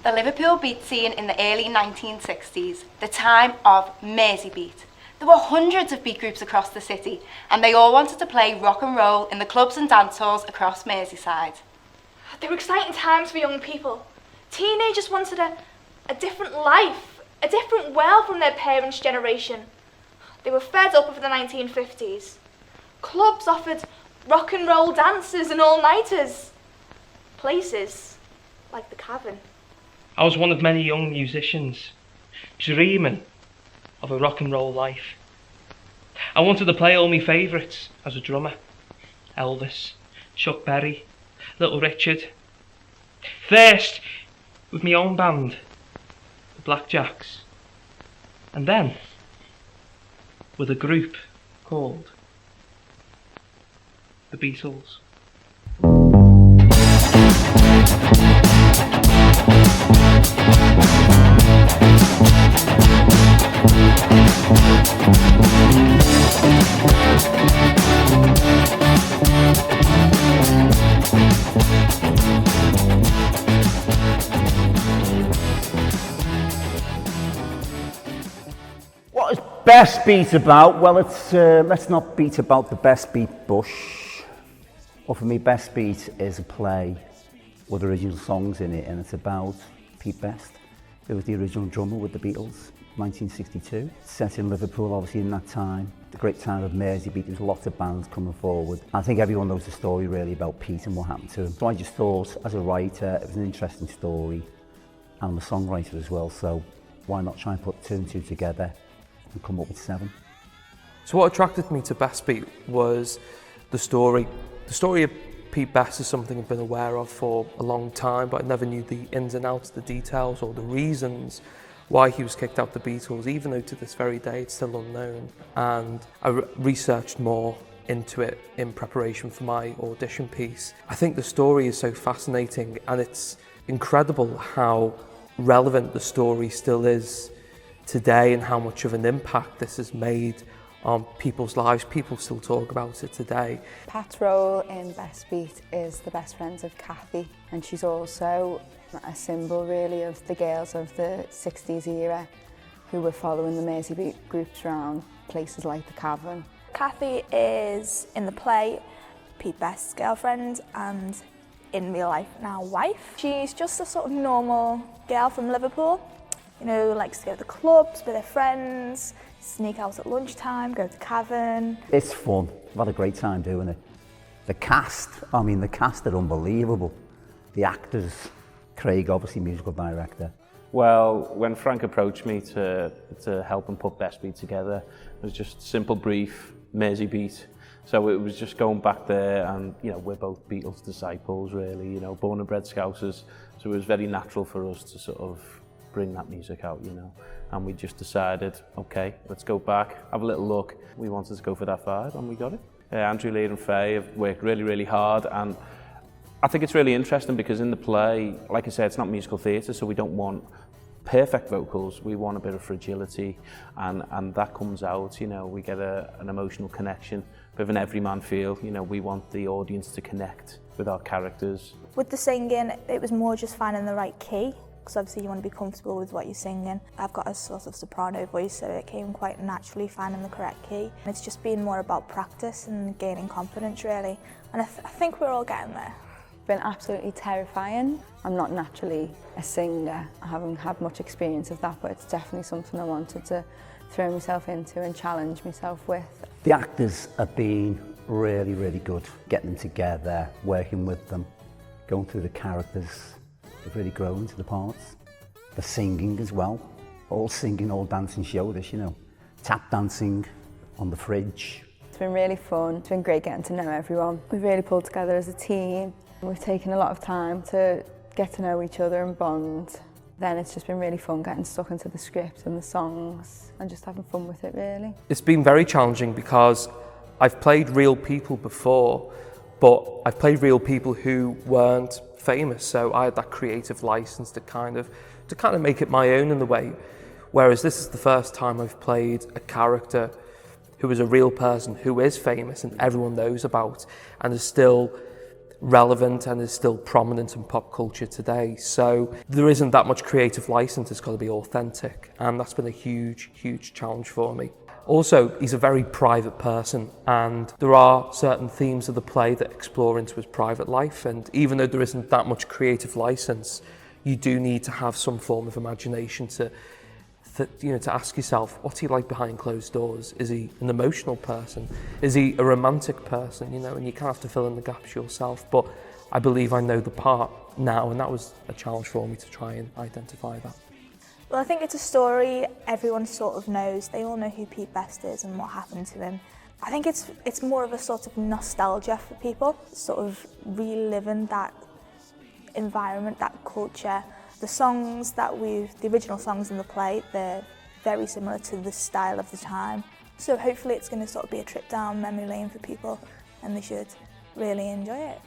The Liverpool beat scene in the early 1960s, the time of BestBeat. There were hundreds of beat groups across the city, and they all wanted to play rock and roll in the clubs and dance halls across Merseyside. They were exciting times for young people. Teenagers wanted a different life, a different world from their parents' generation. They were fed up of the 1950s. Clubs offered rock and roll dances and all-nighters. Places like the Cavern. I was one of many young musicians, dreaming of a rock and roll life. I wanted to play all my favourites as a drummer. Elvis, Chuck Berry, Little Richard. First, with my own band, the Blackjacks. And then, with a group called the Beatles. What is BestBeat about? Well, it's let's not beat about the BestBeat bush. Well, for me, BestBeat is a play with original songs in it, and it's about Pete Best, who was the original drummer with the Beatles, 1962. It's set in Liverpool, obviously, in that time. The great time of BestBeat, there's lots of bands coming forward. I think everyone knows the story really about Pete and what happened to him. So I just thought, as a writer, it was an interesting story, and I'm a songwriter as well, so why not try and put two and two together and come up with 7. So what attracted me to BestBeat was the story. The story of Pete Best is something I've been aware of for a long time, but I never knew the ins and outs, the details or the reasons why he was kicked out the Beatles, even though to this very day it's still unknown. And I researched more into it in preparation for my audition piece. I think the story is so fascinating, and it's incredible how relevant the story still is today and how much of an impact this has made on people's lives. People still talk about it today. Pat's role in BestBeat is the best friends of Kathy, and she's also a symbol really of the girls of the 60s era who were following the BestBeat groups around places like the Cavern. Kathy is, in the play, Pete Best's girlfriend and in real life now wife. She's just a sort of normal girl from Liverpool, you know, likes to go to the clubs with her friends, sneak out at lunchtime, go to the Cavern. It's fun. I've had a great time doing it. The cast are unbelievable. The actors, Craig, obviously musical director. Well, when Frank approached me to help him put BestBeat together, it was just a simple brief, BestBeat. So it was just going back there, and you know, we're both Beatles disciples really, you know, born and bred Scousers. So it was very natural for us to sort of bring that music out, you know. And we just decided, okay, let's go back, have a little look. We wanted to go for that vibe, and we got it. Andrew, Lear and Faye have worked really, really hard, and I think it's really interesting because in the play, like I said, it's not musical theatre, so we don't want perfect vocals, we want a bit of fragility, and that comes out, you know, we get an emotional connection, a bit of an everyman feel, you know, we want the audience to connect with our characters. With the singing, it was more just finding the right key, because obviously you want to be comfortable with what you're singing. I've got a sort of soprano voice, so it came quite naturally finding the correct key. It's just been more about practice and gaining confidence really, and I think we're all getting there. Been absolutely terrifying. I'm not naturally a singer. I haven't had much experience of that, but it's definitely something I wanted to throw myself into and challenge myself with. The actors have been really, really good, getting them together, working with them, going through the characters. They've really grown into the parts. The singing as well. All singing, all dancing show this, you know. Tap dancing on the fridge. It's been really fun. It's been great getting to know everyone. We've really pulled together as a team. We've taken a lot of time to get to know each other and bond. Then it's just been really fun getting stuck into the script and the songs and just having fun with it really. It's been very challenging because I've played real people before, but I've played real people who weren't famous, so I had that creative license to kind of make it my own in a way. Whereas this is the first time I've played a character who is a real person, who is famous and everyone knows about, and is still relevant and is still prominent in pop culture today. So there isn't that much creative license, it's got to be authentic, and that's been a huge, huge challenge for me. Also, he's a very private person, and there are certain themes of the play that explore into his private life, and even though there isn't that much creative license, you do need to have some form of imagination to ask yourself, what's he like behind closed doors? Is he an emotional person? Is he a romantic person? And you kind of have to fill in the gaps yourself. But I believe I know the part now, and that was a challenge for me to try and identify that. Well, I think it's a story everyone sort of knows. They all know who Pete Best is and what happened to him. I think it's more of a sort of nostalgia for people, sort of reliving that environment, that culture. The songs the original songs in the play, they're very similar to the style of the time. So hopefully it's going to sort of be a trip down memory lane for people, and they should really enjoy it.